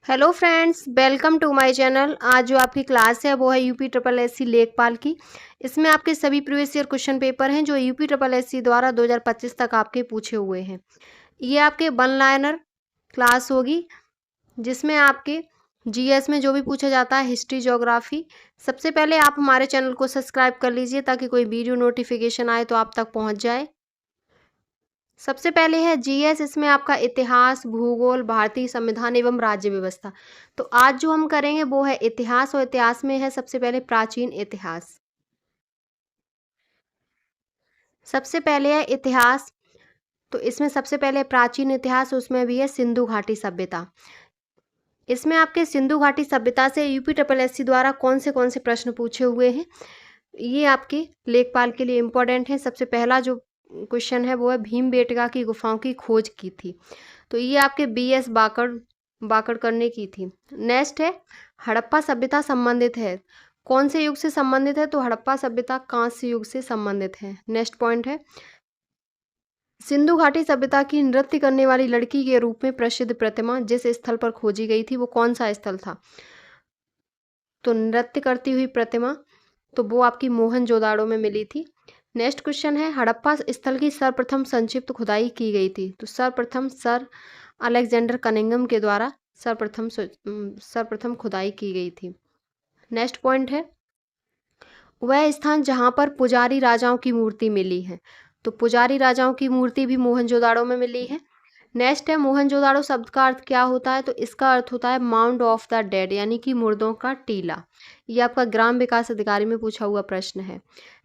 Hello friends, welcome to my channel. आज जो आपकी क्लास है वो है यूपी ट्रिपल एससी लेखपाल की। इसमें आपके सभी प्रीवियस ईयर क्वेश्चन पेपर हैं जो यूपी ट्रिपल एससी द्वारा 2025 तक आपके पूछे हुए हैं। ये आपके वन लाइनर क्लास होगी जिसमें आपके जीएस में जो भी पूछा जाता है, हिस्ट्री, ज्योग्राफी। सबसे पहले आप हमारे चैनल को सब्सक्राइब कर लीजिए ताकि कोई वीडियो नोटिफिकेशन आए तो आप तक पहुँच जाए। सबसे पहले है जीएस। इसमें आपका इतिहास, भूगोल, भारतीय संविधान एवं राज्य व्यवस्था। तो आज जो हम करेंगे वो है इतिहास, और इतिहास में है सबसे पहले प्राचीन इतिहास। सबसे पहले है इतिहास। तो इसमें सबसे पहले प्राचीन इतिहास, उसमें भी है सिंधु घाटी सभ्यता। इसमें आपके सिंधु घाटी सभ्यता से यूपी ट्रिपल एससी द्वारा कौन से प्रश्न पूछे हुए हैं, ये आपके लेखपाल के लिए इम्पोर्टेंट है। सबसे पहला जो क्वेश्चन है वो है भीमबेटका की गुफाओं की खोज की थी। तो ये आपके बीएस बाकड़ ने की थी। नेक्स्ट है हड़प्पा सभ्यता संबंधित है। कौन से युग से संबंधित है? तो हड़प्पा सभ्यता कांस्य युग से संबंधित है। नेक्स्ट पॉइंट है सिंधु घाटी सभ्यता की नृत्य करने वाली लड़की के रूप में प्रसिद्ध प्रतिमा जिस स्थल पर खोजी गई थी वो कौन सा स्थल था? तो नृत्य करती हुई प्रतिमा, तो वो आपकी मोहनजोदाड़ो में मिली थी। नेक्स्ट क्वेश्चन है हड़प्पा स्थल की सर्वप्रथम संक्षिप्त खुदाई की गई थी। तो सर्वप्रथम सर अलेक्जेंडर कनिंघम के द्वारा सर्वप्रथम खुदाई की गई थी। नेक्स्ट पॉइंट है वह स्थान जहां पर पुजारी राजाओं की मूर्ति मिली है। तो पुजारी राजाओं की मूर्ति भी मोहनजोदाड़ो में मिली है। नेक्स्ट है मोहनजोदाड़ो शब्द का अर्थ क्या होता है? तो इसका अर्थ होता है माउंड ऑफ द डेड, यानी कि मुर्दों का टीला। ये आपका ग्राम विकास अधिकारी में पूछा हुआ प्रश्न है।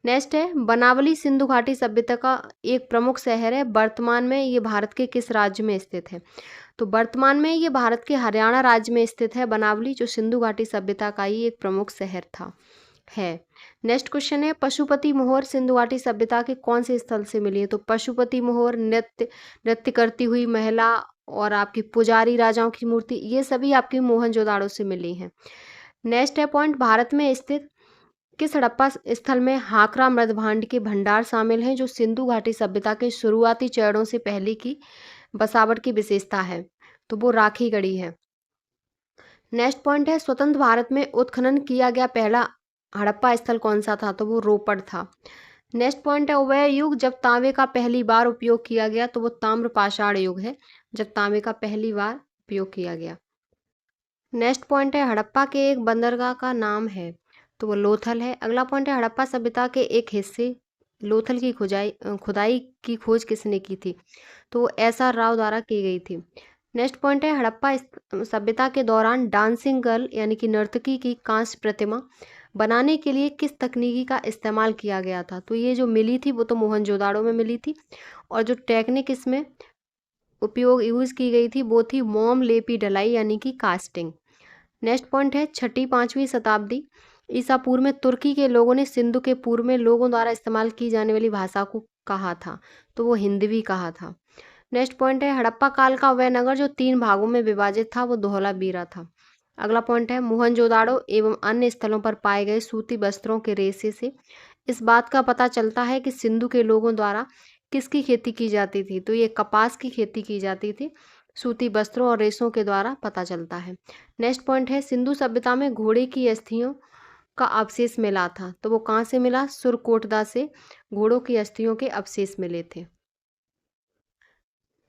नेक्स्ट है बनावली सिंधु घाटी सभ्यता का एक प्रमुख शहर है। वर्तमान में ये भारत के किस राज्य में स्थित है? तो वर्तमान में ये भारत के हरियाणा राज्य में स्थित है बनावली, जो सिंधु घाटी सभ्यता का ही एक प्रमुख शहर था है। नेक्स्ट क्वेश्चन है पशुपति मोहर सिंधु घाटी सभ्यता के कौन से स्थल से मिली है? तो पशुपति मोहर, नृत्य करती हुई महिला और आपकी पुजारी राजाओं की मूर्ति, ये सभी आपकी मोहनजोदाड़ो से मिली हैं। नेक्स्ट है पॉइंट भारत में स्थित किस हड़प्पा स्थल में हाकरा मृदभांड के भंडार शामिल हैं जो सिंधु घाटी सभ्यता के शुरुआती चरणों से पहले की बसावट की विशेषता है? तो वो राखीगढ़ी है। नेक्स्ट पॉइंट है स्वतंत्र भारत में उत्खनन किया गया पहला हड़प्पा स्थल कौन सा था? तो वो रोपड़ था। नेक्स्ट पॉइंट है वह युग जब तांबे का पहली बार उपयोग किया गया। तो वो ताम्र पाषाण युग है, जब तांबे का पहली बार उपयोग किया गया। नेक्स्ट पॉइंट है हड़प्पा के एक बंदरगाह का नाम है। तो वो लोथल है। अगला पॉइंट है हड़प्पा सभ्यता के एक हिस्से लोथल की खुदाई की खोज किसने की थी? तो वो एसआर राव द्वारा की गई थी। नेक्स्ट पॉइंट है हड़प्पा सभ्यता के दौरान डांसिंग गर्ल यानी कि नर्तकी की कांस्य प्रतिमा बनाने के लिए किस तकनीकी का इस्तेमाल किया गया था? तो ये जो मिली थी वो तो मोहनजोदाड़ो में मिली थी, और जो टेक्निक इसमें यूज़ की गई थी वो थी मोम लेपी ढलाई यानी कि कास्टिंग। नेक्स्ट पॉइंट है 6वीं-5वीं शताब्दी ईसा पूर्व में तुर्की के लोगों ने सिंधु के पूर्व में लोगों द्वारा इस्तेमाल की जाने वाली भाषा को कहा था। तो वो हिंदवी कहा था। नेक्स्ट पॉइंट है हड़प्पा काल का वह नगर जो 3 भागों में विभाजित था वो धौलावीरा था। अगला पॉइंट है मोहनजोदाड़ो एवं अन्य स्थलों पर पाए गए सूती वस्त्रों के रेशे से इस बात का पता चलता है कि सिंधु के लोगों द्वारा किसकी खेती की जाती थी? तो ये कपास की खेती की जाती थी। सूती वस्त्रों और रेशों के द्वारा पता चलता है। नेक्स्ट पॉइंट है सिंधु सभ्यता में घोड़े की अस्थियों का अवशेष मिला था। तो वो कहाँ से मिला? सुरकोटदा से घोड़ों की अस्थियों के अवशेष मिले थे।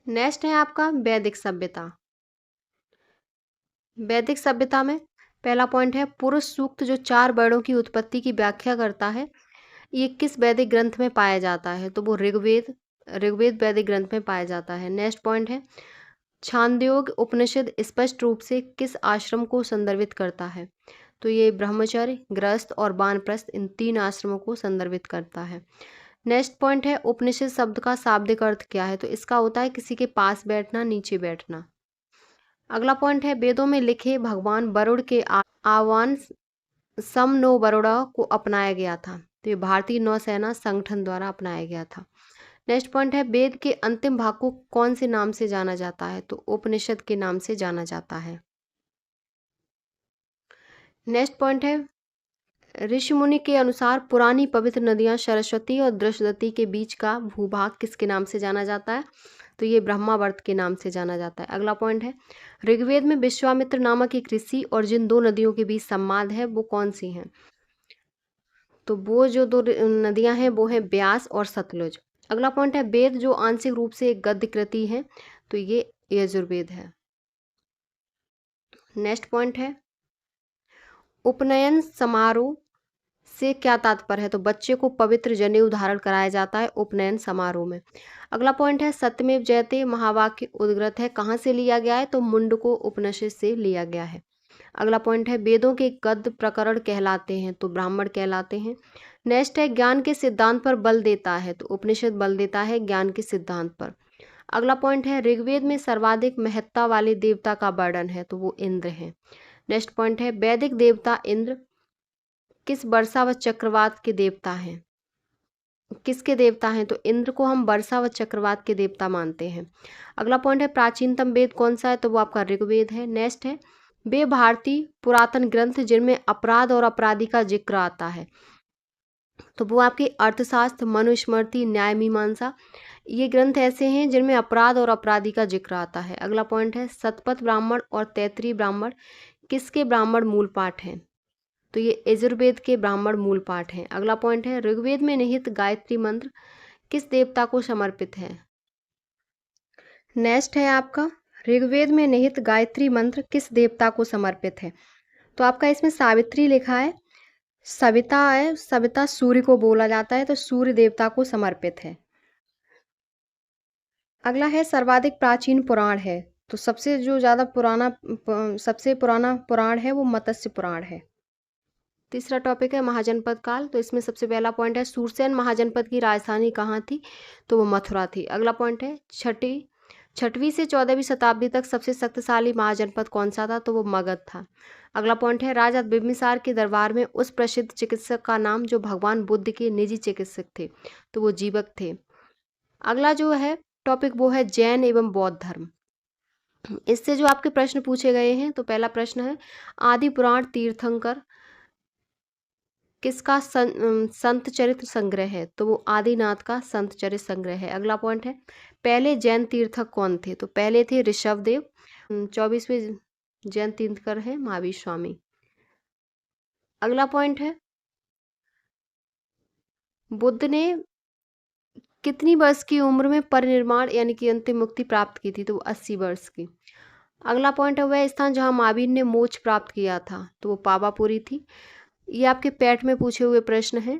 नेक्स्ट है आपका वैदिक सभ्यता। वैदिक सभ्यता में पहला पॉइंट है पुरुष सूक्त जो 4 वर्णों की उत्पत्ति की व्याख्या करता है, ये किस वैदिक ग्रंथ में पाया जाता है? तो वो ऋग्वेद वैदिक ग्रंथ में पाया जाता है। नेक्स्ट पॉइंट है छांदोग्य उपनिषद स्पष्ट रूप से किस आश्रम को संदर्भित करता है? तो ये ब्रह्मचर्य, गृहस्थ और वानप्रस्थ, इन 3 आश्रमों को संदर्भित करता है। नेक्स्ट पॉइंट है उपनिषद शब्द का शाब्दिक अर्थ क्या है? तो इसका होता है किसी के पास बैठना, नीचे बैठना। अगला पॉइंट है वेदों में लिखे भगवान वरुण के आह्वान सम नो बरोड़ा को अपनाया गया था। तो ये भारतीय नौसेना संगठन द्वारा अपनाया गया था। नेक्स्ट पॉइंट है वेद के अंतिम भाग को कौन से नाम से जाना जाता है? तो उपनिषद के नाम से जाना जाता है। नेक्स्ट पॉइंट है ऋषि मुनि के अनुसार पुरानी पवित्र नदियां सरस्वती और दृशदती के बीच का भूभाग किसके नाम से जाना जाता है? तो ये ब्रह्मावर्त के नाम से जाना जाता है। अगला पॉइंट है, ऋग्वेद में विश्वामित्र नामक एक ऋषि और जिन दो नदियों के बीच संवाद है वो कौन सी हैं? तो वो जो दो नदियां हैं वो हैं ब्यास और सतलुज। अगला पॉइंट है, वेद जो आंशिक रूप से एक गद्य कृति है, तो ये यजुर्वेद है। नेक्स्ट पॉइंट है, उपनयन समारोह से क्या तात्पर्य है? तो बच्चे को पवित्र जनेऊ धारण कराया जाता है उपनयन समारोह में। अगला पॉइंट है, सत्यमेव जयते महावाक्य उद्गृत है, कहाँ से लिया गया है? तो मुंडको उपनिषद से लिया गया है। अगला पॉइंट है, वेदों के गद्य प्रकरण कहलाते हैं, तो ब्राह्मण कहलाते हैं। नेक्स्ट है, ज्ञान के सिद्धांत पर बल देता है, तो उपनिषद बल देता है ज्ञान के सिद्धांत पर। अगला पॉइंट है, ऋग्वेद में सर्वाधिक महत्ता वाले देवता का वर्णन है, तो वो इंद्र है। नेक्स्ट पॉइंट है, वैदिक देवता इंद्र किस वर्षा व चक्रवात के देवता हैं? किसके देवता हैं? तो इंद्र को हम वर्षा व चक्रवात के देवता मानते हैं। अगला पॉइंट है, प्राचीनतम वेद कौन सा है? तो वो आपका ऋग्वेद है। नेक्स्ट है, वे भारतीय पुरातन ग्रंथ जिनमें अपराध और अपराधी का जिक्र आता है, तो वो आपके अर्थशास्त्र, मनुस्मृति, न्याय मीमांसा, ये ग्रंथ ऐसे हैं जिनमें अपराध और अपराधी का जिक्र आता है। अगला पॉइंट है, शतपथ ब्राह्मण और तैत्तिरीय ब्राह्मण किसके ब्राह्मण मूल पाठ हैं? तो ये यजुर्वेद के ब्राह्मण मूल पाठ हैं। अगला पॉइंट है, ऋग्वेद में निहित गायत्री मंत्र किस देवता को समर्पित है? नेक्स्ट है आपका, ऋग्वेद में निहित गायत्री मंत्र किस देवता को समर्पित है? तो आपका इसमें सावित्री लिखा है, सविता है, सविता सूर्य को बोला जाता है, तो सूर्य देवता को समर्पित है। अगला है, सर्वाधिक प्राचीन पुराण है, तो सबसे जो ज़्यादा सबसे पुराना पुराण है वो मत्स्य पुराण है। तीसरा टॉपिक है महाजनपद काल, तो इसमें सबसे पहला पॉइंट है, सूरसेन महाजनपद की राजधानी कहाँ थी? तो वो मथुरा थी। अगला पॉइंट है, छठवीं से 14वीं शताब्दी तक सबसे शक्तिशाली महाजनपद कौन सा था? तो वो मगध था। अगला पॉइंट है, राजा बिम्बिसार के दरबार में उस प्रसिद्ध चिकित्सक का नाम जो भगवान बुद्ध के निजी चिकित्सक थे, तो वो जीवक थे। अगला जो है टॉपिक वो है जैन एवं बौद्ध धर्म। इससे जो आपके प्रश्न पूछे गए हैं, तो पहला प्रश्न है, आदि पुराण तीर्थंकर किसका संत चरित्र संग्रह है? तो वो आदिनाथ का संत चरित्र संग्रह है। अगला पॉइंट है, पहले जैन तीर्थक कौन थे? तो पहले थे ऋषभदेव। 24वें जैन तीर्थकर है महावीर स्वामी। अगला पॉइंट है, बुद्ध ने कितनी वर्ष की उम्र में परिनिर्वाण यानी कि अंतिम मुक्ति प्राप्त की थी? तो 80 वर्ष की। अगला पॉइंट है, वह स्थान जहाँ महावीर ने मोक्ष प्राप्त किया था, तो वो पावापुरी थी। ये आपके पैट में पूछे हुए प्रश्न हैं।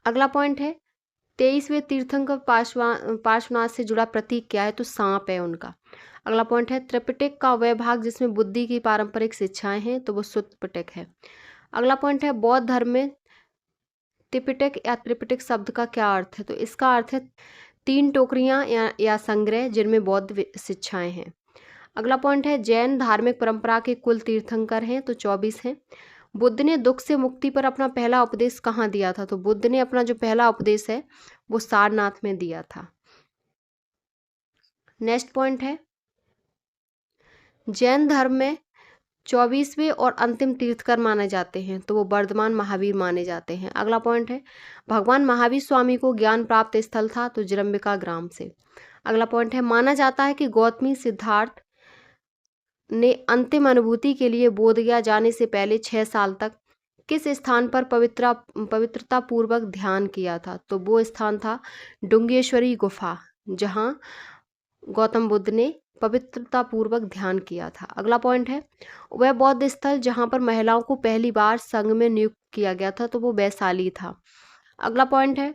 अगला पॉइंट है, 23वें तीर्थंकर पार्श्वनाथ से जुड़ा प्रतीक क्या है? तो सांप है उनका। अगला पॉइंट है, त्रिपिटक का वह भाग जिसमें बुद्धि की पारंपरिक शिक्षाएं हैं, तो वो सुत्त पिटक है। अगला पॉइंट है, बौद्ध धर्म में त्रिपिटक या त्रिपिटक शब्द का क्या अर्थ है? तो इसका अर्थ है 3 टोकरियां या संग्रह जिनमें बौद्ध शिक्षाएं हैं। अगला पॉइंट है, जैन धार्मिक परंपरा के कुल तीर्थंकर हैं, तो 24 हैं। बुद्ध ने दुख से मुक्ति पर अपना पहला उपदेश कहाँ दिया था? तो बुद्ध ने अपना जो पहला उपदेश है वो सारनाथ में दिया था। नेक्स्ट पॉइंट है, जैन धर्म में 24वें और अंतिम तीर्थकर माने जाते हैं, तो वो वर्धमान महावीर माने जाते हैं। अगला पॉइंट है, भगवान महावीर स्वामी को ज्ञान प्राप्त स्थल था, तो जरंबिका ग्राम से। अगला पॉइंट है, माना जाता है कि गौतमी सिद्धार्थ ने अंतिम अनुभूति के लिए बोधगया जाने से पहले 6 साल तक किस स्थान पर पवित्रता पूर्वक ध्यान किया था? तो वो स्थान था डुंगेश्वरी गुफा, जहां गौतम बुद्ध ने पवित्रता पूर्वक ध्यान किया था। अगला पॉइंट है, वह बौद्ध स्थल जहां पर महिलाओं को पहली बार संघ में नियुक्त किया गया था, तो वो वैशाली था। अगला पॉइंट है,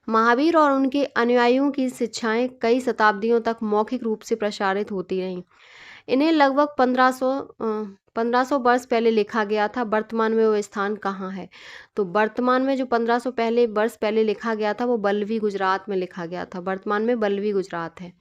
महावीर और उनके अनुयायियों की शिक्षाएं कई शताब्दियों तक मौखिक रूप से प्रसारित होती रहीं। इन्हें लगभग 1500 वर्ष पहले लिखा गया था। वर्तमान में वो स्थान कहाँ है? तो वर्तमान में जो 1500 वर्ष पहले लिखा गया था वो बल्लवी गुजरात में लिखा गया था। वर्तमान में बल्लवी गुजरात है।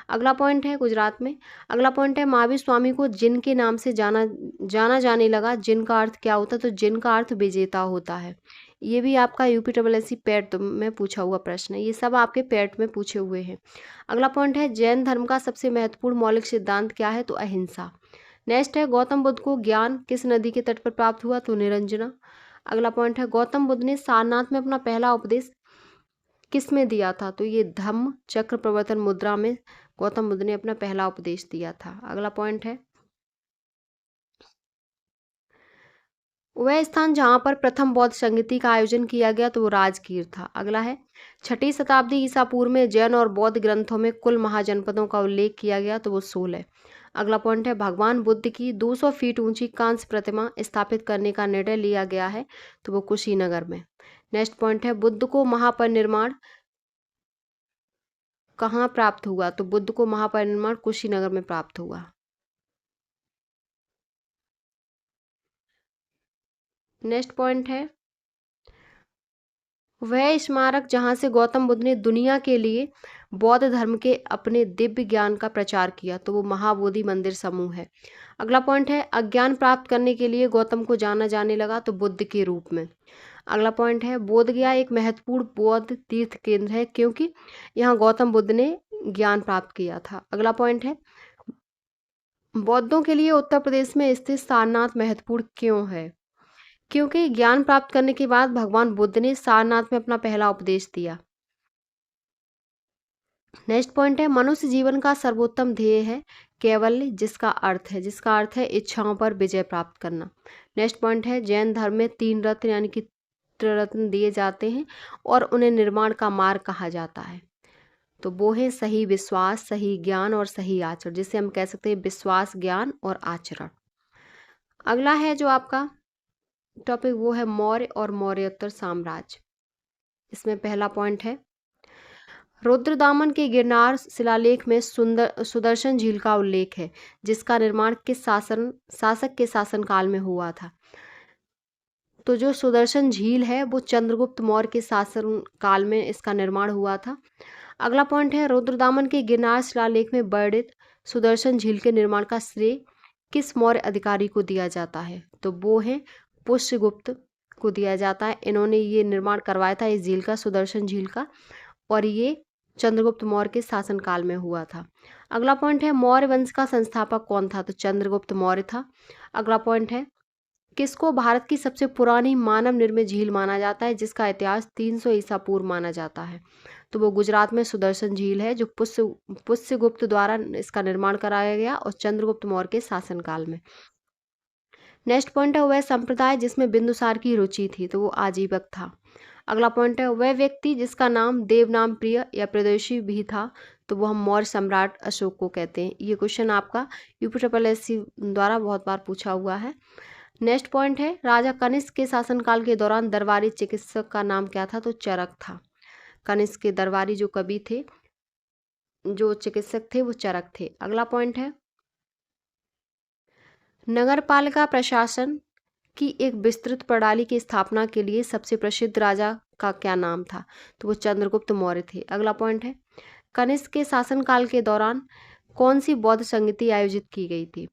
अगला पॉइंट है, गुजरात में। अगला पॉइंट है, महावीर स्वामी को जिन के नाम से जाना जाने लगा। जिन का अर्थ क्या होता है? तो जिन का अर्थ विजेता होता है। ये भी आपका UPSSC पैट में पूछा हुआ प्रश्न है। ये सब आपके पैट में पूछे हुए हैं। अगला पॉइंट है, जैन धर्म का सबसे महत्वपूर्ण मौलिक सिद्धांत क्या है? तो अहिंसा। नेक्स्ट है, गौतम बुद्ध को ज्ञान किस नदी के तट पर प्राप्त हुआ? तो निरंजना। अगला पॉइंट है, गौतम बुद्ध ने सारनाथ में अपना पहला उपदेश किस में दिया था? तो ये धम्म चक्र प्रवर्तन मुद्रा में गौतम बुद्ध ने अपना पहला उपदेश दिया था। अगला पॉइंट है, वह स्थान जहाँ पर प्रथम बौद्ध संगीति का आयोजन किया गया तो वो राजगीर था। अगला है, 6ठी शताब्दी ईसा पूर्व में जैन और बौद्ध ग्रंथों में कुल महाजनपदों का उल्लेख किया गया तो वो 16। अगला पॉइंट है, भगवान बुद्ध की 200 फीट ऊंची कांस्य प्रतिमा स्थापित करने का निर्णय लिया गया है तो वो कुशीनगर में। नेक्स्ट पॉइंट है, बुद्ध को महापरिनिर्वाण कहाँ प्राप्त हुआ? तो बुद्ध को महापरिनिर्वाण कुशीनगर में प्राप्त हुआ। नेक्स्ट पॉइंट है, वह स्मारक जहाँ से गौतम बुद्ध ने दुनिया के लिए बौद्ध धर्म के अपने दिव्य ज्ञान का प्रचार किया तो वो महाबोधि मंदिर समूह है। अगला पॉइंट है, अज्ञान प्राप्त करने के लिए गौतम को जाना जाने लगा तो बुद्ध के रूप में। अगला पॉइंट है, बोधगया एक महत्वपूर्ण बौद्ध तीर्थ केंद्र है क्योंकि यहाँ गौतम बुद्ध ने ज्ञान प्राप्त किया था। अगला पॉइंट है, बौद्धों के लिए उत्तर प्रदेश में स्थित सारनाथ महत्वपूर्ण क्यों है? क्योंकि ज्ञान प्राप्त करने के बाद भगवान बुद्ध ने सारनाथ में अपना पहला उपदेश दिया। नेक्स्ट पॉइंट है, मनुष्य जीवन का सर्वोत्तम ध्येय है कैवल्य, जिसका अर्थ है इच्छाओं पर विजय प्राप्त करना। नेक्स्ट पॉइंट है, जैन धर्म में 3 रत्न यानी कि त्रिरत्न दिए जाते हैं और उन्हें निर्माण का मार्ग कहा जाता है तो वो है सही विश्वास, सही ज्ञान और सही आचरण, जिसे हम कह सकते हैं विश्वास, ज्ञान और आचरण। अगला है जो आपका टॉपिक वो है मौर्य और मौर्योत्तर साम्राज्य। इसमें पहला पॉइंट है, रुद्रदामन के गिरनार शिलालेख में सुदर्शन झील का उल्लेख है जिसका निर्माण किस शासक के शासनकाल में हुआ था? तो जो सुदर्शन झील है वो चंद्रगुप्त मौर्य के शासनकाल में इसका निर्माण हुआ था। अगला पॉइंट है, रुद्रदामन के गिरनार शिलालेख में वर्णित सुदर्शन झील के निर्माण का श्रेय किस मौर्य अधिकारी को दिया जाता है? तो वो है पुष्यगुप्त को दिया जाता है। इन्होंने ये निर्माण करवाया था इस झील का, सुदर्शन झील का, और ये चंद्रगुप्त मौर्य के शासनकाल में हुआ था। अगला पॉइंट है, मौर्य वंश का संस्थापक कौन था? तो चंद्रगुप्त मौर्य था। अगला पॉइंट है, किसको भारत की सबसे पुरानी मानव निर्मित झील माना जाता है जिसका इतिहास 300 ईसा पूर्व माना जाता है? तो वो गुजरात में सुदर्शन झील है जो पुष्यगुप्त द्वारा इसका निर्माण कराया गया और चंद्रगुप्त मौर्य के शासनकाल में। नेक्स्ट पॉइंट है, वह संप्रदाय जिसमें बिंदुसार की रुचि थी तो वो आजीवक था। अगला पॉइंट है, वह व्यक्ति जिसका नाम देवनाम प्रिय या प्रदोषी भी था तो वो हम मौर्य सम्राट अशोक को कहते हैं। ये क्वेश्चन आपका यूपीएससी द्वारा बहुत बार पूछा हुआ है। नेक्स्ट पॉइंट है, राजा कनिष्क के शासनकाल के दौरान दरबारी चिकित्सक का नाम क्या था? तो चरक था। कनिष्क के दरबारी जो कवि थे, जो चिकित्सक थे, वो चरक थे। अगला पॉइंट है, नगरपालिका प्रशासन की एक विस्तृत प्रणाली की स्थापना के लिए सबसे प्रसिद्ध राजा का क्या नाम था? तो वो चंद्रगुप्त मौर्य थे। अगला पॉइंट है, कनिष्क के शासनकाल के दौरान कौन सी बौद्ध संगीति आयोजित की गई थी?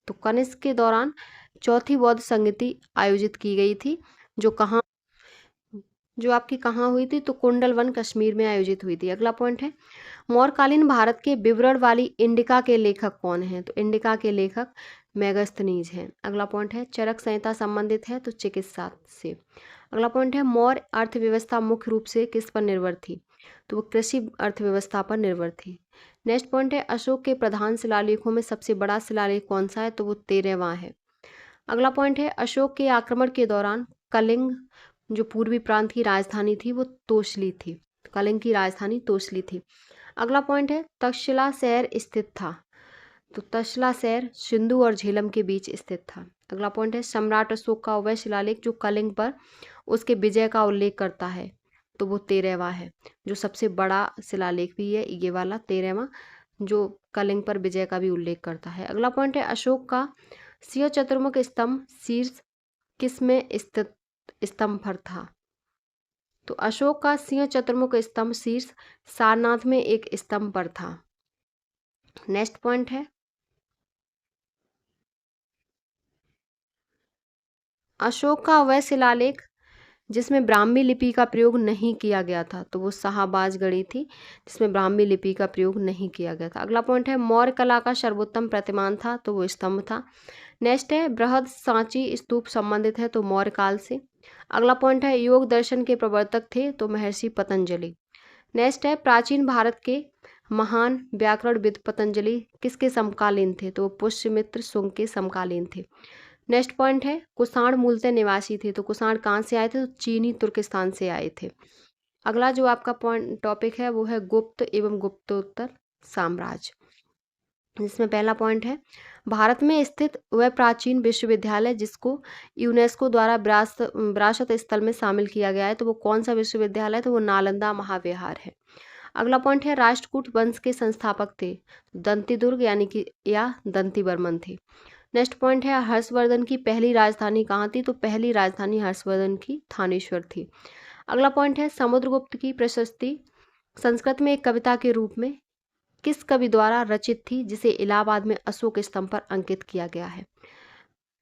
तो कनिष्क के दौरान चौथी बौद्ध संगीति आयोजित की गई थी जो आपकी कहाँ हुई थी? तो कुंडलवन कश्मीर में आयोजित हुई थी। अगला पॉइंट है, मौर्यकालीन भारत के विवरण वाली इंडिका के लेखक कौन हैं? तो इंडिका के लेखक मेगास्थनीज हैं। अगला पॉइंट है, चरक संहिता संबंधित है तो चिकित्सा से। अगला पॉइंट है, मौर्य अर्थव्यवस्था मुख्य रूप से किस पर निर्भर थी? तो वो कृषि अर्थव्यवस्था पर निर्भर थी। नेक्स्ट पॉइंट है, अशोक के प्रधान शिलालेखों में सबसे बड़ा शिलालेख कौन सा है? तो वो 13वां है। अगला पॉइंट है, अशोक के आक्रमण के दौरान कलिंग जो पूर्वी प्रांत की राजधानी थी वो तोशली थी। कलिंग की राजधानी तोशली थी। अगला पॉइंट है, तक्षशिला शहर स्थित था। तो तक्षशिला शहर सिंधु और झेलम के बीच स्थित था। अगला पॉइंट है, सम्राट अशोक का वह शिलालेख जो कलिंग पर उसके विजय का उल्लेख करता है तो वो 13वां है। जो सबसे बड़ा शिलालेख भी है ये वाला 13वां, जो कलिंग पर विजय का भी उल्लेख करता है। अगला पॉइंट है, अशोक का सिंह चतुर्मुख स्तंभ शीर्ष किस में स्थित स्तंभ पर था? तो अशोक का सिंह चतुर्मुख स्तंभ शीर्ष सारनाथ में एक स्तंभ पर था। नेक्स्ट पॉइंट है, अशोक का वह शिलालेख जिसमें ब्राह्मी लिपि का प्रयोग नहीं किया गया था तो वो शाहबाज गढ़ी थी जिसमें ब्राह्मी लिपि का प्रयोग नहीं किया गया था। अगला पॉइंट है, मौर्य कला का सर्वोत्तम प्रतिमान था तो वो स्तंभ था। नेक्स्ट है, बृहद सांची स्तूप संबंधित है तो मौर्य काल से। अगला पॉइंट है, योग दर्शन के प्रवर्तक थे तो महर्षि पतंजलि। नेक्स्ट है प्राचीन भारत के महान व्याकरणविद पतंजलि किसके समकालीन थे? तो वो पुष्यमित्र शुंग के समकालीन थे। नेक्स्ट पॉइंट है कुषाण मूलतः निवासी थे। तो कुषाण कहाँ से आए थे? तो चीनी तुर्किस्तान से आए थे। अगला जो आपका पॉइंट टॉपिक है वो है गुप्त एवं गुप्तोत्तर साम्राज्य। जिसमें पहला पॉइंट है भारत में स्थित वह प्राचीन विश्वविद्यालय जिसको यूनेस्को द्वारा विरासत स्थल में शामिल किया गया है। तो वो कौन सा विश्वविद्यालय है? तो वो नालंदा महाविहार है। अगला पॉइंट है राष्ट्रकूट वंश के संस्थापक थे दंतीदुर्ग यानी कि या दंती बर्मन थे। नेक्स्ट पॉइंट है हर्षवर्धन की पहली राजधानी कहाँ थी? तो पहली राजधानी हर्षवर्धन की थानेश्वर थी। अगला पॉइंट है समुद्रगुप्त की प्रशस्ति संस्कृत में एक कविता के रूप में किस कवि द्वारा रचित थी जिसे इलाहाबाद में अशोक स्तंभ पर अंकित किया गया है?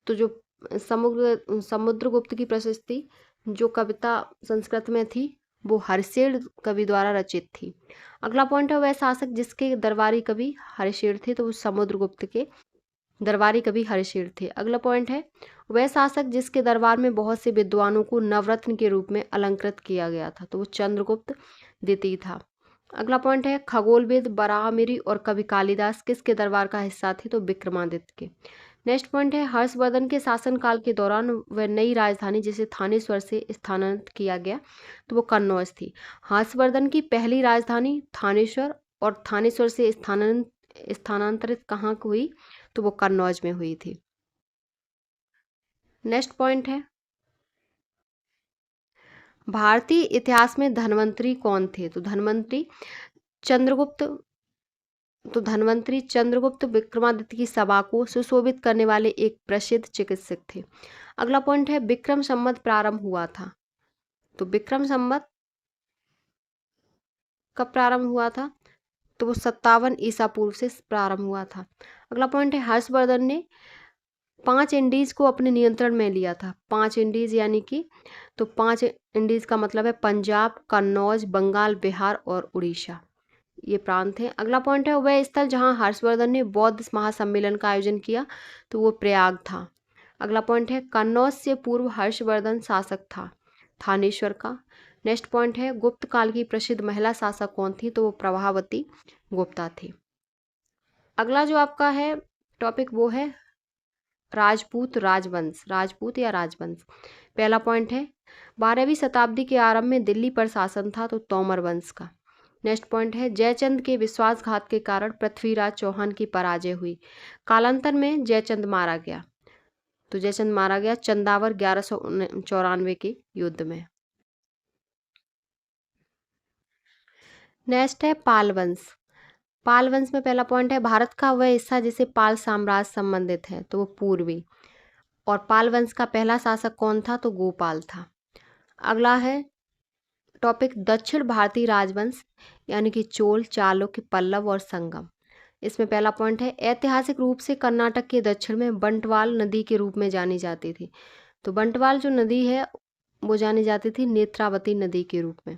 तो जो समुद्रगुप्त की प्रशस्ति जो कविता संस्कृत में थी वो हर्षेय कवि द्वारा रचित थी। अगला पॉइंट है वह शासक जिसके दरबारी कवि हर्षेय थे। तो वो समुद्रगुप्त के दरबारी कवि हर्षेय थे। अगला पॉइंट है वह शासक जिसके दरबार में बहुत से विद्वानों को नवरत्न के रूप में अलंकृत किया गया था। तो वो चंद्रगुप्त द्वितीय था। अगला पॉइंट है खगोलविद बराहमिरी और कवि कालिदास किसके दरबार का हिस्सा थे? तो विक्रमादित्य के। नेक्स्ट पॉइंट है हर्षवर्धन के शासनकाल के दौरान वह नई राजधानी जिसे थानेश्वर से स्थानांतरित किया गया तो वो कन्नौज थी। हर्षवर्धन की पहली राजधानी थानेश्वर और थानेश्वर से स्थानांतरित कहाँ हुई? तो वो कन्नौज में हुई थी। नेक्स्ट पॉइंट है भारतीय इतिहास में धन्वंतरी कौन थे? तो धन्वंतरी चंद्रगुप्त विक्रमादित्य की सभा को सुशोभित करने वाले एक प्रसिद्ध चिकित्सक थे। अगला पॉइंट है विक्रम संवत प्रारंभ हुआ था। तो विक्रम संवत कब प्रारंभ हुआ था? तो वो 57 ईसा पूर्व से प्रारंभ हुआ था। अगला पॉइंट है हर्षवर्धन ने 5 इंडीज को अपने नियंत्रण में लिया था। 5 इंडीज यानी कि तो 5 इंडीज का मतलब है पंजाब, कन्नौज, बंगाल, बिहार और उड़ीसा, ये प्रांत हैं। अगला पॉइंट है वह स्थल जहां हर्षवर्धन ने बौद्ध महासम्मेलन का आयोजन किया तो वो प्रयाग था। अगला पॉइंट है कन्नौज से पूर्व हर्षवर्धन शासक था थानेश्वर का। नेक्स्ट पॉइंट है गुप्त काल की प्रसिद्ध महिला शासक कौन थी? तो वो प्रभावती गुप्ता थी। अगला जो आपका है टॉपिक वो है राजपूत राजवंश, राजपूत या राजवंश। पहला पॉइंट है 12वीं शताब्दी के आरंभ में दिल्ली पर शासन था तो तोमर वंश का। नेक्स्ट पॉइंट है जयचंद के विश्वासघात के कारण पृथ्वीराज चौहान की पराजय हुई। कालांतर में जयचंद मारा गया। तो जयचंद मारा गया चंदावर 1194 के युद्ध में। नेक्स्ट है पाल वंश। पाल वंश में पहला पॉइंट है भारत का वह हिस्सा जिसे पाल साम्राज्य संबंधित है तो वो पूर्वी। और पाल वंश का पहला शासक कौन था? तो गोपाल था। अगला है टॉपिक दक्षिण भारतीय राजवंश यानी कि चोल, चालुक्य, पल्लव और संगम। इसमें पहला पॉइंट है ऐतिहासिक रूप से कर्नाटक के दक्षिण में बंटवाल नदी के रूप में जानी जाती थी। तो बंटवाल जो नदी है वो जानी जाती थी नेत्रावती नदी के रूप में।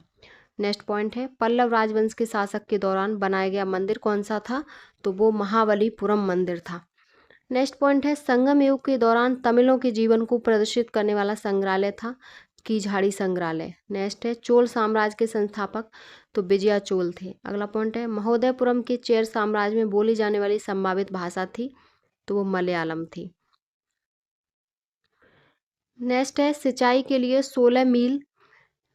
नेक्स्ट पॉइंट है पल्लव राजवंश के शासक के दौरान बनाया गया मंदिर कौन सा था? तो वो महाबलीपुरम मंदिर था। नेक्स्ट पॉइंट है संगम युग के दौरान तमिलों के जीवन को प्रदर्शित करने वाला संग्रहालय था कीझाड़ी संग्रहालय। नेक्स्ट है चोल साम्राज्य के संस्थापक तो विजया चोल थे। अगला पॉइंट है महोदयपुरम के चेर साम्राज्य में बोली जाने वाली संभावित भाषा थी तो वो मलयालम थी। नेक्स्ट है सिंचाई के लिए 16 मील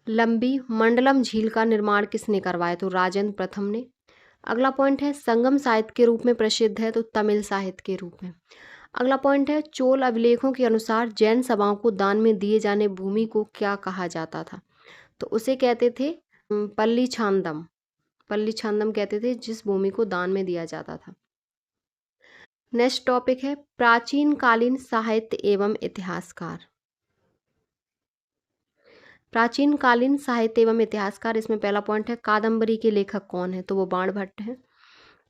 लंबी मंडलम झील का निर्माण किसने करवाया? तो राजेंद्र प्रथम ने। अगला पॉइंट है संगम साहित्य के रूप में प्रसिद्ध है तो तमिल साहित्य के रूप में। अगला पॉइंट है चोल अभिलेखों के अनुसार जैन सभाओं को दान में दिए जाने भूमि को क्या कहा जाता था? तो उसे कहते थे पल्ली छांदम। पल्ली छांदम कहते थे जिस भूमि को दान में दिया जाता था। नेक्स्ट टॉपिक है प्राचीन कालीन साहित्य एवं इतिहासकार। प्राचीन कालीन साहित्य एवं इतिहासकार। इसमें पहला पॉइंट है कादम्बरी के लेखक कौन है? तो वो बाणभट्ट है।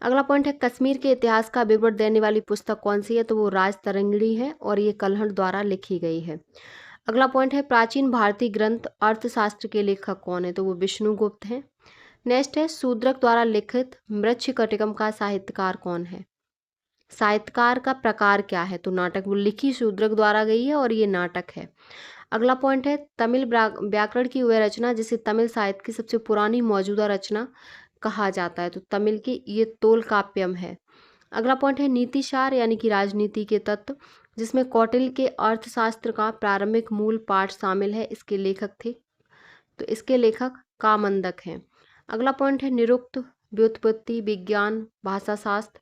अगला पॉइंट है कश्मीर के इतिहास का विवरण देने वाली पुस्तक कौन सी है? तो वो राजतरंगिणी है और ये कल्हड़ द्वारा लिखी गई है। अगला पॉइंट है प्राचीन भारतीय ग्रंथ अर्थशास्त्र के लेखक कौन है? तो वो विष्णुगुप्त हैं। नेक्स्ट है शूद्रक द्वारा लिखित मृच्छकटिकम का साहित्यकार कौन है? साहित्यकार का प्रकार क्या है? तो नाटक। वो लिखी शूद्रक द्वारा गई है और ये नाटक है। अगला पॉइंट है तमिल व्याकरण की वह रचना जिसे तमिल साहित्य की सबसे पुरानी मौजूदा रचना कहा जाता है, तो तमिल की ये तोलकाप्यम है। अगला पॉइंट है नीतिसार यानी कि राजनीति के तत्व, जिसमें कौटिल्य के अर्थशास्त्र का प्रारंभिक मूल पाठ शामिल है। इसके लेखक थे, तो इसके लेखक कामंदक हैं। अगला पॉइंट है निरुक्त व्युत्पत्ति विज्ञान भाषाशास्त्र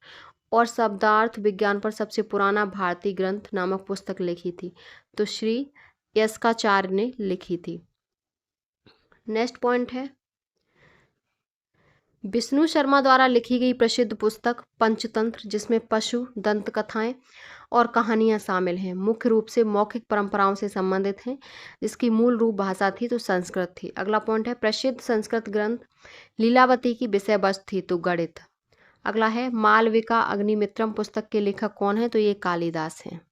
और शब्दार्थ विज्ञान पर सबसे पुराना भारतीय ग्रंथ नामक पुस्तक लिखी थी, तो श्री यस्काचार्य ने लिखी थी। नेक्स्ट पॉइंट है विष्णु शर्मा द्वारा लिखी गई प्रसिद्ध पुस्तक पंचतंत्र, जिसमें पशु दंत कथाएं और कहानियां शामिल हैं, मुख्य रूप से मौखिक परंपराओं से संबंधित हैं, जिसकी मूल रूप भाषा थी तो संस्कृत थी। अगला पॉइंट है प्रसिद्ध संस्कृत ग्रंथ लीलावती की विषय वस्तु थी तो गणित। अगला है मालविका अग्निमित्रम पुस्तक के लेखक कौन है, तो ये कालिदास हैं।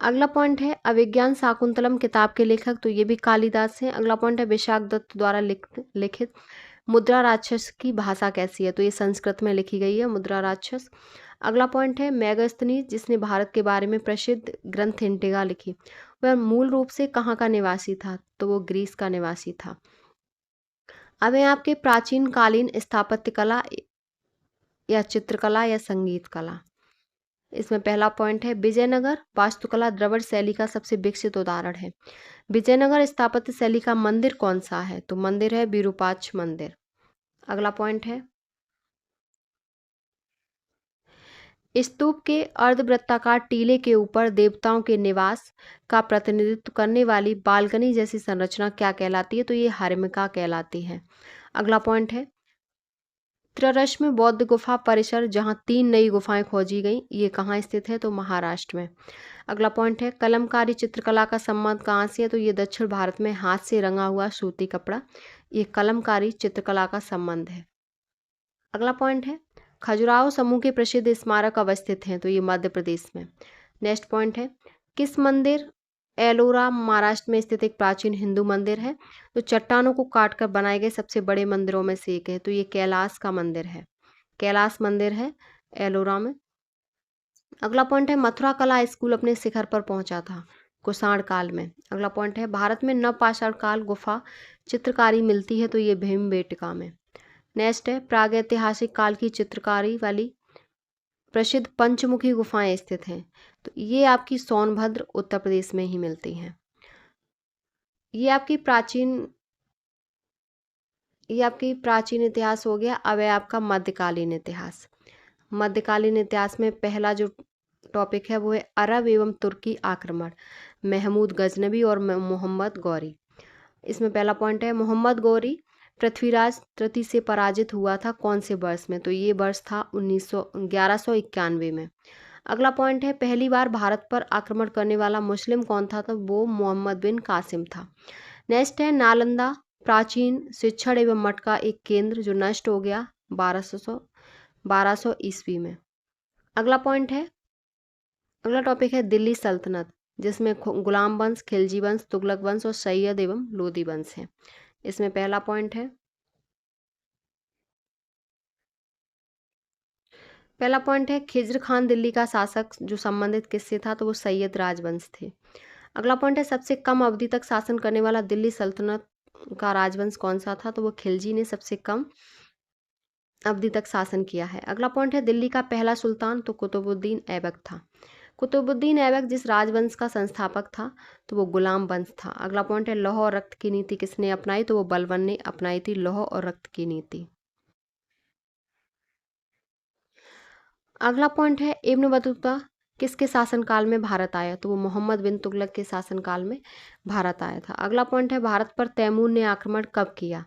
अगला पॉइंट है अभिज्ञान शाकुंतलम किताब के लेखक, तो ये भी कालिदास हैं। अगला पॉइंट है विशाख दत्त द्वारा लिखित मुद्रा राक्षस की भाषा कैसी है, तो ये संस्कृत में लिखी गई है मुद्रा राक्षस। अगला पॉइंट है मेगास्थनीज, जिसने भारत के बारे में प्रसिद्ध ग्रंथ इंटिगा लिखी, वह मूल रूप से कहाँ का निवासी था, तो वो ग्रीस का निवासी था। अब है आपके प्राचीन कालीन स्थापत्य कला या चित्रकला या संगीत कला। इसमें पहला पॉइंट है विजयनगर वास्तुकला द्रविड़ शैली का सबसे विकसित उदाहरण है। विजयनगर स्थापत्य शैली का मंदिर कौन सा है, तो मंदिर है विरूपाक्ष मंदिर। अगला पॉइंट है स्तूप के अर्धवृत्ताकार टीले के ऊपर देवताओं के निवास का प्रतिनिधित्व करने वाली बालकनी जैसी संरचना क्या कहलाती है, तो ये हर्मिका कहलाती है। अगला पॉइंट है त्रिरश्मि बौद्ध गुफा परिसर, जहां 3 नई गुफाएं खोजी गई, ये कहाँ स्थित है, तो महाराष्ट्र में। अगला पॉइंट है कलमकारी चित्रकला का संबंध कहाँ से है, तो ये दक्षिण भारत में हाथ से रंगा हुआ सूती कपड़ा, ये कलमकारी चित्रकला का संबंध है। अगला पॉइंट है खजुराहो समूह के प्रसिद्ध स्मारक अवस्थित हैं, तो ये मध्य प्रदेश में। नेक्स्ट पॉइंट है किस मंदिर एलोरा महाराष्ट्र में स्थित एक प्राचीन हिंदू मंदिर है, तो चट्टानों को काटकर बनाए गए सबसे बड़े मंदिरों में से एक है, तो ये कैलाश का मंदिर है, कैलाश मंदिर है एलोरा में। अगला पॉइंट है मथुरा कला स्कूल अपने शिखर पर पहुंचा था कुषाण काल में। अगला पॉइंट है भारत में नवपाषाण काल गुफा चित्रकारी मिलती है, तो ये भीमबेटका में। नेक्स्ट है प्रागैतिहासिक काल की चित्रकारी वाली प्रसिद्ध पंचमुखी गुफाएं स्थित हैं, तो ये आपकी सोनभद्र उत्तर प्रदेश में ही मिलती हैं। ये आपकी प्राचीन इतिहास हो गया। अब है आपका मध्यकालीन इतिहास। मध्यकालीन इतिहास में पहला जो टॉपिक है वो है अरब एवं तुर्की आक्रमण, महमूद गजनबी और मोहम्मद गौरी। इसमें पहला पॉइंट है मोहम्मद गौरी पृथ्वीराज तृतीय से पराजित हुआ था कौन से वर्ष में, तो ये वर्ष था 1191 में। अगला पॉइंट है पहली बार भारत पर आक्रमण करने वाला मुस्लिम कौन था, तो वो मोहम्मद बिन कासिम था। नेक्स्ट है नालंदा प्राचीन शिक्षण एवं मठ का एक केंद्र जो नष्ट हो गया 1200 ईस्वी में। अगला पॉइंट है अगला टॉपिक है दिल्ली सल्तनत, जिसमें गुलाम वंश खिलजी वंश तुगलक वंश और सैयद एवं लोदी वंश हैं। इसमें पहला पॉइंट है खिज्र खान दिल्ली का शासक जो संबंधित किससे था, तो वो सैयद राजवंश थे। अगला पॉइंट है सबसे कम अवधि तक शासन करने वाला दिल्ली सल्तनत का राजवंश कौन सा था, तो वो खिलजी ने सबसे कम अवधि तक शासन किया है। अगला पॉइंट है दिल्ली का पहला सुल्तान, तो कुतुबुद्दीन ऐबक था। कुतुबुद्दीन ऐबक जिस राजवंश का संस्थापक था, तो वो गुलाम वंश था। अगला पॉइंट है लौह और रक्त की नीति किसने अपनाई, तो वो बलबन ने अपनाई थी लौह और रक्त की नीति। अगला पॉइंट है इब्न बतूता किसके शासनकाल में भारत आया, तो वो मोहम्मद बिन तुगलक के शासनकाल में भारत आया था। अगला पॉइंट है भारत पर तैमूर ने आक्रमण कब किया,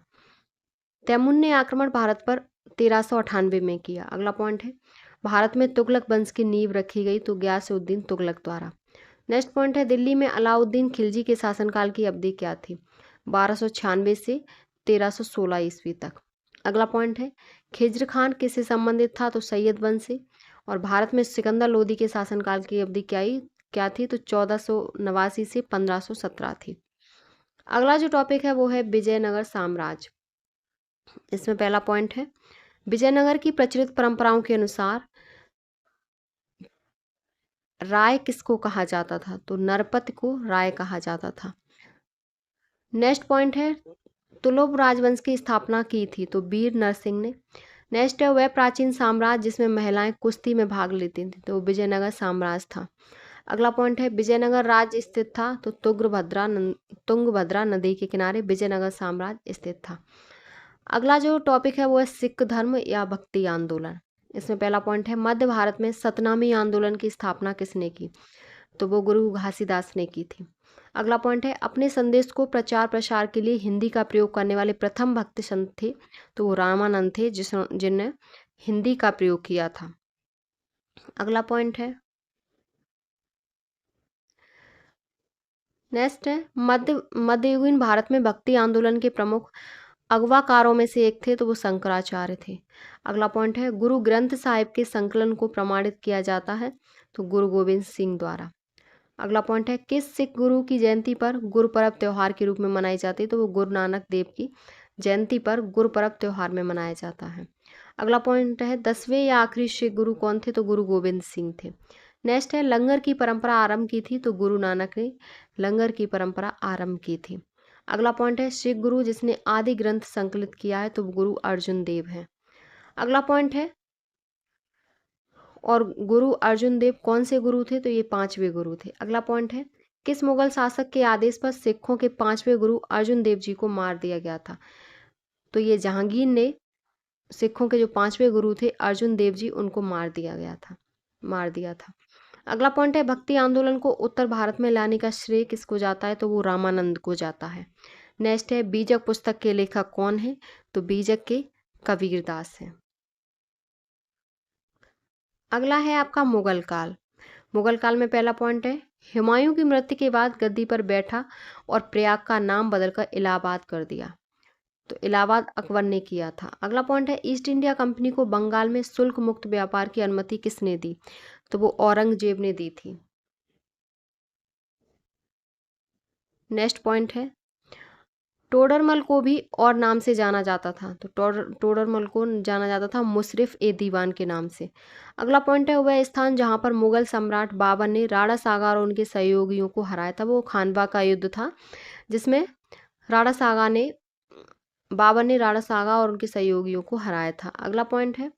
तैमूर ने आक्रमण भारत पर 1398 में किया। अगला पॉइंट है भारत में तुगलक वंश की नींव रखी गई, तो गयासउद्दीन तुगलक द्वारा। नेक्स्ट पॉइंट है दिल्ली में अलाउद्दीन खिलजी के शासनकाल की अवधि क्या थी, 1296 से 1316 ईस्वी तक। अगला पॉइंट है खिज्र खान किससे संबंधित था, तो सैयद वंश से। और भारत में सिकंदर लोदी के शासनकाल की अवधि क्या थी, तो 1489 से 1517 थी। अगला जो टॉपिक है वो है विजयनगर साम्राज्य। इसमें पहला पॉइंट है विजयनगर की प्रचलित परंपराओं के अनुसार राय किसको कहा जाता था? तो नरपति को राय कहा जाता था। नेक्स्ट पॉइंट है, तुलुप राजवंश की स्थापना की थी? तो वीर नरसिंह ने। नेक्स्ट है, वह प्राचीन साम्राज्य जिसमें महिलाएं कुश्ती में भाग लेती थी? तो विजयनगर साम्राज्य था। अगला पॉइंट है, विजयनगर राज्य स्थित था? तो तुंगभद्रा नदी के किनारे विजयनगर साम्राज्य स्थित था। अगला जो टॉपिक है वो है सिख धर्म या भक्ति आंदोलन। इसमें पहला पॉइंट है, मध्य भारत में सतनामी आंदोलन की स्थापना किसने की? तो वो गुरु घासीदास ने की थी। अगला पॉइंट है, अपने संदेश को प्रचार प्रसार के लिए हिंदी का प्रयोग करने वाले प्रथम भक्त संत थे? तो वो रामानंद थे, जिन्होंने हिंदी का प्रयोग किया था। अगला पॉइंट है, नेक्स्ट है, मध्ययुगीन भारत में भक्ति आंदोलन के प्रमुख अगवाकारों में से एक थे? तो वो शंकराचार्य थे। अगला पॉइंट है, गुरु ग्रंथ साहिब के संकलन को प्रमाणित किया जाता है? तो गुरु गोविंद सिंह द्वारा। अगला पॉइंट है, किस सिख गुरु की जयंती पर गुरुपर्व त्योहार के रूप में मनाई जाती है? तो वो गुरु नानक देव की जयंती पर गुरुपर्व त्योहार में मनाया जाता है। अगला पॉइंट है, 10वें या आखिरी सिख गुरु कौन थे? तो गुरु गोविंद सिंह थे। नेक्स्ट है, लंगर की परंपरा आरंभ की थी? तो गुरु नानक ने लंगर की परंपरा आरंभ की थी। अगला पॉइंट है, सिख गुरु जिसने आदि ग्रंथ संकलित किया है? तो गुरु अर्जुन देव है। अगला पॉइंट है, और गुरु अर्जुन देव कौन से गुरु थे? तो ये 5वें गुरु थे। अगला पॉइंट है, किस मुगल शासक के आदेश पर सिखों के 5वें गुरु अर्जुन देव जी को मार दिया गया था? तो ये जहांगीर ने सिखों के जो 5वें गुरु थे अर्जुन देव जी, उनको मार दिया था। अगला पॉइंट है, भक्ति आंदोलन को उत्तर भारत में लाने का श्रेय किसको जाता है? तो वो रामानंद को जाता है। नेक्स्ट है, बीजक पुस्तक के लेखक कौन है? तो बीजक के कबीरदास हैं। अगला है आपका मुगल काल। मुगल काल में पहला पॉइंट है, हुमायूं की मृत्यु के बाद गद्दी पर बैठा और प्रयाग का नाम बदलकर इलाहाबाद कर दिया? तो इलाहाबाद अकबर ने किया था। अगला पॉइंट है, ईस्ट इंडिया कंपनी को बंगाल में शुल्क मुक्त व्यापार की अनुमति किसने दी? तो वो औरंगजेब ने दी थी। नेक्स्ट पॉइंट है, टोडरमल को भी और नाम से जाना जाता था? तो टोडरमल को जाना जाता था मुशर्रफ ए दीवान के नाम से। अगला पॉइंट है, वह स्थान जहां पर मुगल सम्राट बाबर ने राणा सागा और उनके सहयोगियों को हराया था? वो खानवा का युद्ध था, जिसमें बाबर ने राणा सागा और उनके सहयोगियों को हराया था। अगला पॉइंट है,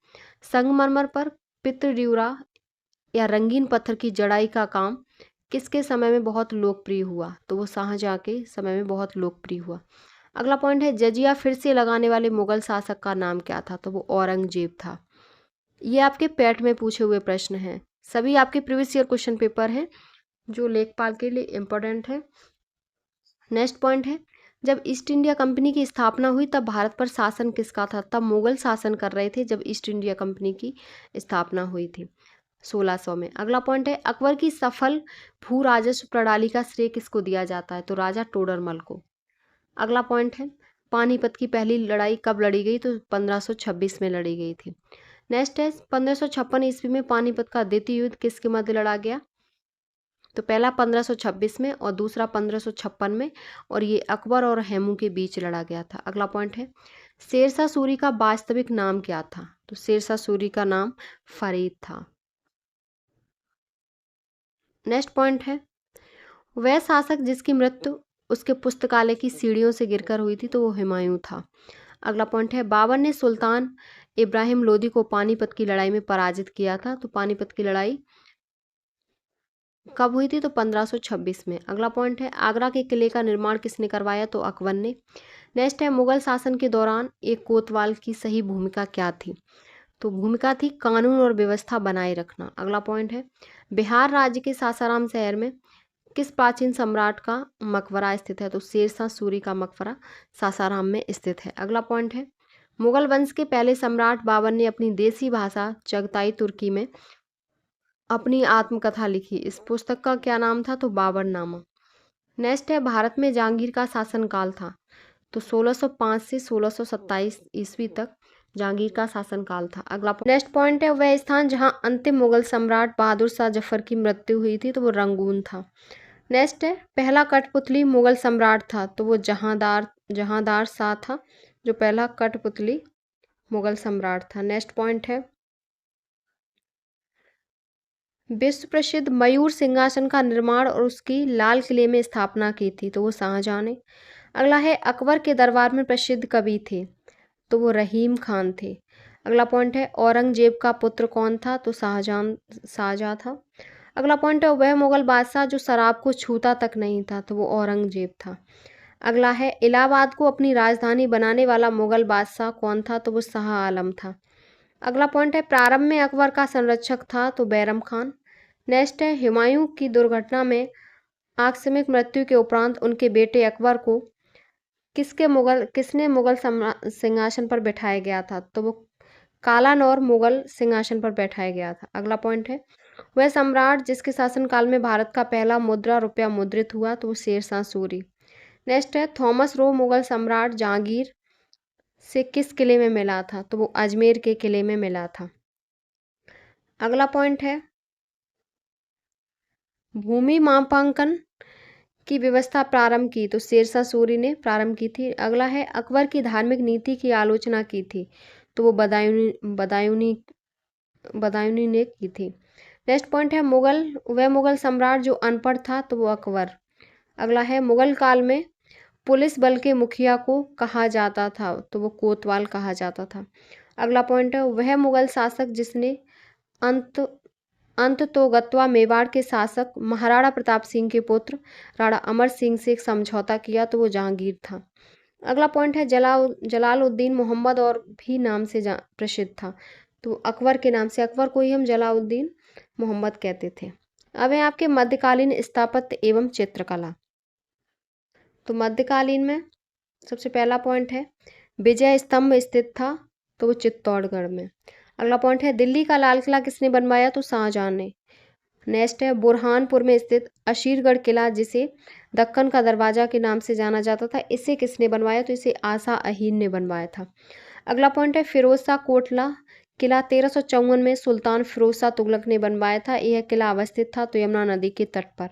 संगमरमर पर पितृड्यूरा या रंगीन पत्थर की जड़ाई का काम किसके समय में बहुत लोकप्रिय हुआ? तो वो शाहजहां के समय में बहुत लोकप्रिय हुआ। अगला पॉइंट है, जजिया फिर से लगाने वाले मुगल शासक का नाम क्या था? तो वो औरंगजेब था। ये आपके पैट में पूछे हुए प्रश्न हैं, सभी आपके प्रीवियस ईयर क्वेश्चन पेपर हैं जो लेखपाल के लिए इम्पोर्टेंट है। नेक्स्ट पॉइंट है, जब ईस्ट इंडिया कंपनी की स्थापना हुई तब भारत पर शासन किसका था? तब मुगल शासन कर रहे थे जब ईस्ट इंडिया कंपनी की स्थापना हुई थी 1600 में। अगला पॉइंट है, अकबर की सफल भू राजस्व प्रणाली का श्रेय किसको दिया जाता है? तो राजा टोडरमल को। अगला पॉइंट है, पानीपत की पहली लड़ाई कब लड़ी गई? तो 1526 में लड़ी गई थी। नेक्स्ट है, 1556 ईस्वी में पानीपत का द्वितीय युद्ध किसके मध्य लड़ा गया? तो पहला 1526 में और दूसरा 1556 में, और ये अकबर और हेमू के बीच लड़ा गया था। अगला पॉइंट है, शेरशाह सूरी का वास्तविक नाम क्या था? तो शेरशाह सूरी का नाम फरीद था। नेक्स्ट पॉइंट है, वह शासक जिसकी मृत्यु उसके पुस्तकालय की सीढ़ियों से गिरकर हुई थी? तो वो हुमायूं था। अगला पॉइंट है, बाबर ने सुल्तान इब्राहिम लोदी को पानीपत की लड़ाई में पराजित किया था? तो पानीपत की लड़ाई कब हुई थी? तो 1526 में। अगला पॉइंट है, आगरा के किले का निर्माण किसने करवाया? तो अकबर ने। नेक्स्ट है, मुगल शासन के दौरान एक कोतवाल की सही भूमिका क्या थी? तो भूमिका थी कानून और व्यवस्था बनाए रखना। अगला पॉइंट है, बिहार राज्य के सासाराम शहर में किस प्राचीन सम्राट का मकबरा स्थित है? तो शेरशाह सूरी का मकबरा सासाराम में स्थित है। अगला पॉइंट है, मुगल वंश के पहले सम्राट बाबर ने अपनी देसी भाषा चगताई तुर्की में अपनी आत्मकथा लिखी। इस पुस्तक का क्या नाम था? तो बाबरनामा। नेक्स्ट है, भारत में जहांगीर का शासनकाल था? तो 1605 से 1627 ईस्वी तक जहांगीर का शासनकाल था। अगला नेक्स्ट पॉइंट है, वह स्थान जहां अंतिम मुगल सम्राट बहादुर शाह जफर की मृत्यु हुई थी? तो वो रंगून था। नेक्स्ट है, पहला कठपुतली मुगल सम्राट था? तो वो जहांदार शाह था, जो पहला कठपुतली मुगल सम्राट था। नेक्स्ट पॉइंट है, विश्व प्रसिद्ध मयूर सिंहासन का निर्माण और उसकी लाल किले में स्थापना की थी, तो वो शाहजहां ने। अगला है अकबर के दरबार में प्रसिद्ध कवि थे, तो वो रहीम खान थे। अगला पॉइंट है औरंगजेब का पुत्र कौन था, तो शाहजहां था। अगला पॉइंट है वह मुगल बादशाह जो शराब को छूता तक नहीं था, तो वो औरंगजेब था। अगला है इलाहाबाद को अपनी राजधानी बनाने वाला मुगल बादशाह कौन था, तो वो शाह आलम था। अगला पॉइंट है प्रारंभ में अकबर का संरक्षक था, तो बैरम खान। नेक्स्ट है हुमायूं की दुर्घटना में आकस्मिक मृत्यु के उपरांत उनके बेटे अकबर को किसने मुगल सिंहासन पर बैठाया गया था, तो वो कालानौर मुगल सिंहासन पर बैठाया गया था। अगला पॉइंट है वह सम्राट जिसके शासनकाल में भारत का पहला मुद्रा रुपया मुद्रित हुआ, तो वो शेरशाह सूरी। नेक्स्ट है थॉमस रो मुगल सम्राट जहांगीर से किस किले में मिला था, तो वो अजमेर के किले में मिला था। अगला पॉइंट है भूमि मापांकन की व्यवस्था प्रारंभ की, तो शेरशाह सूरी ने प्रारंभ की थी। अगला है अकबर की धार्मिक नीति की आलोचना की थी, तो वो बदायूनी बदायूनी ने की थी। नेक्स्ट पॉइंट है वह मुगल सम्राट जो अनपढ़ था, तो वो अकबर। अगला है मुगल काल में पुलिस बल के मुखिया को कहा जाता था, तो वो कोतवाल कहा जाता था। अगला पॉइंट है वह मुगल शासक जिसने अंत अंत तो गत्वा मेवाड़ के शासक महाराणा प्रताप सिंह के पुत्र राणा अमर सिंह से एक समझौता किया, तो वो जहांगीर था। अगला पॉइंट है जलालुद्दीन मोहम्मद और भी नाम से प्रसिद्ध था, तो अकबर के नाम से अकबर को ही हम जलालुद्दीन मोहम्मद कहते थे। अब है आपके मध्यकालीन स्थापत्य एवं चित्रकला। तो मध्यकालीन में सबसे पहला पॉइंट है विजय स्तंभ स्थित था, तो वो चित्तौड़गढ़ में। अगला पॉइंट है दिल्ली का लाल किला किसने बनवाया, तो शाहजहां ने। नेक्स्ट है बुरहानपुर में स्थित अशीरगढ़ किला जिसे दक्कन का दरवाजा के नाम से जाना जाता था, इसे किसने बनवाया, तो इसे आसा अहीर ने बनवाया था। अगला पॉइंट है फिरोज शाह कोटला किला 1354 में सुल्तान फिरोज शाह तुगलक ने बनवाया था, यह किला अवस्थित था तो यमुना नदी के तट पर।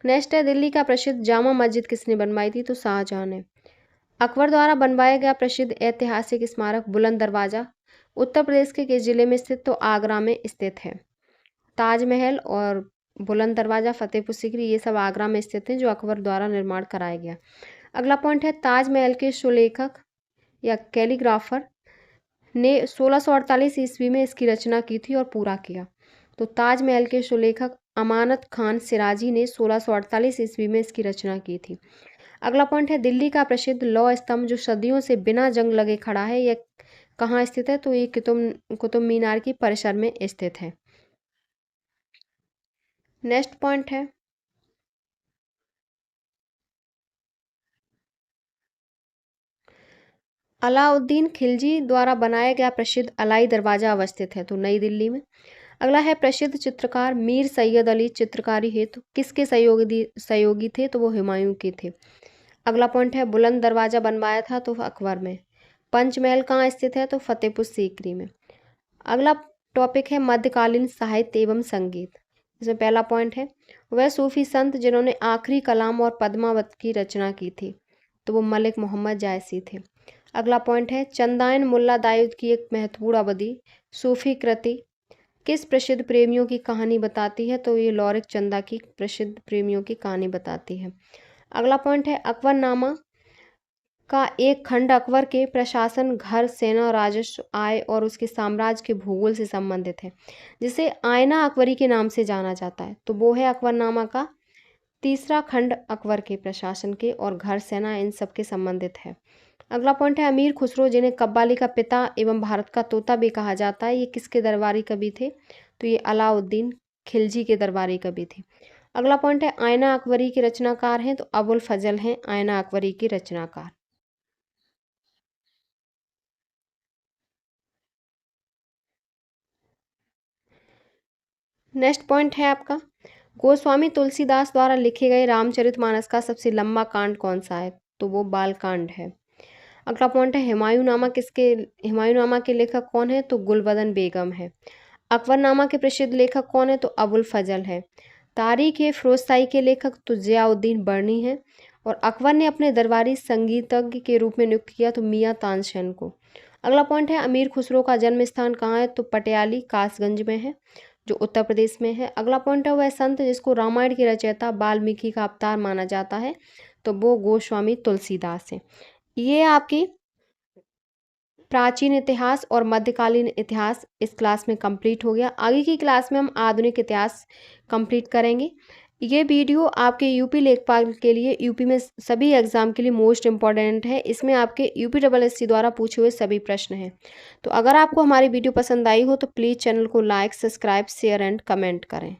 नेक्स्ट है दिल्ली का प्रसिद्ध जामा मस्जिद किसने बनवाई थी, तो शाहजहां ने। अकबर द्वारा बनवाया गया प्रसिद्ध ऐतिहासिक स्मारक बुलंद दरवाजा उत्तर प्रदेश के किस जिले में स्थित, तो आगरा में स्थित है। ताजमहल और बुलंद दरवाजा फतेहपुर सीकरी ये सब आगरा में स्थित हैं जो अकबर द्वारा निर्माण कराया गया। अगला पॉइंट है ताजमहल के सुलेखक या कैलीग्राफर ने 1648 ईस्वी में इसकी रचना की थी और पूरा किया। तो ताजमहल के सुलेखक अमानत खान सिराजी ने 1648 ईस्वी में इसकी रचना की थी। अगला पॉइंट है दिल्ली का प्रसिद्ध लौह स्तंभ जो सदियों से बिना जंग लगे खड़ा है, यह कहाँ स्थित है, तो ये कुतुब मीनार की परिसर में स्थित है। नेक्स्ट पॉइंट है अलाउद्दीन खिलजी द्वारा बनाया गया प्रसिद्ध अलाई दरवाजा अवस्थित है, तो नई दिल्ली में। अगला है प्रसिद्ध चित्रकार मीर सैयद अली चित्रकारी हेतु किसके सहयोगी थे, तो वो हुमायूं के थे। अगला पॉइंट है बुलंद दरवाजा बनवाया था तो अकबर में। पंचमहल कहाँ स्थित है, तो फतेहपुर सीकरी में। अगला टॉपिक है मध्यकालीन साहित्य एवं संगीत। इसमें पहला पॉइंट है वह सूफी संत जिन्होंने आखिरी कलाम और पद्मावत की रचना की थी, तो वो मलिक मोहम्मद जायसी थे। अगला पॉइंट है चंदाइन मुल्ला दायूद की एक महत्वपूर्ण अवधि सूफी कृति किस प्रसिद्ध प्रेमियों की कहानी बताती है, तो ये लौरिक चंदा की प्रसिद्ध प्रेमियों की कहानी बताती है। अगला पॉइंट है अकबरनामा का एक खंड अकबर के प्रशासन घर सेना राजस्व आय और उसके साम्राज्य के भूगोल से संबंधित है जिसे आयना अकबरी के नाम से जाना जाता है, तो वो है अकबरनामा का तीसरा खंड अकबर के प्रशासन के और घर सेना इन सब के संबंधित है। अगला पॉइंट है अमीर खुसरो जिन्हें कव्वाली का पिता एवं भारत का तोता भी कहा जाता है, ये किसके दरबारी कवि थे, तो ये अलाउद्दीन खिलजी के दरबारी कवि थे। अगला पॉइंट है आयना अकबरी के रचनाकार हैं, तो अबुल फजल हैं आयना अकबरी के रचनाकार। नेक्स्ट पॉइंट है आपका गोस्वामी तुलसीदास द्वारा लिखे गए रामचरितमानस का सबसे लंबा कांड कौन सा है, तो वो बालकांड है। अगला पॉइंट है हुमायूंनामा के लेखक कौन है, तो गुलबदन बेगम है। अकबरनामा के प्रसिद्ध लेखक कौन है, तो अबुल फजल है। तारीख ए फिरोजशाही के लेखक तो जियाउद्दीन बर्नी है और अकबर ने अपने दरबारी संगीतज्ञ के रूप में नियुक्त किया तो मियाँ तानसेन को। अगला पॉइंट है अमीर खुसरो का जन्म स्थान कहाँ है, तो पटियाली कासगंज में है जो उत्तर प्रदेश में है। अगला पॉइंट है वह संत जिसको रामायण की रचयिता वाल्मीकि का अवतार माना जाता है, तो वो गोस्वामी तुलसीदास है। ये आपकी प्राचीन इतिहास और मध्यकालीन इतिहास इस क्लास में कंप्लीट हो गया। आगे की क्लास में हम आधुनिक इतिहास कंप्लीट करेंगे। ये वीडियो आपके यूपी लेखपाल के लिए, यूपी में सभी एग्जाम के लिए मोस्ट इम्पॉर्टेंट है। इसमें आपके UPSSC द्वारा पूछे हुए सभी प्रश्न हैं। तो अगर आपको हमारी वीडियो पसंद आई हो तो प्लीज़ चैनल को like, subscribe, share and comment करें।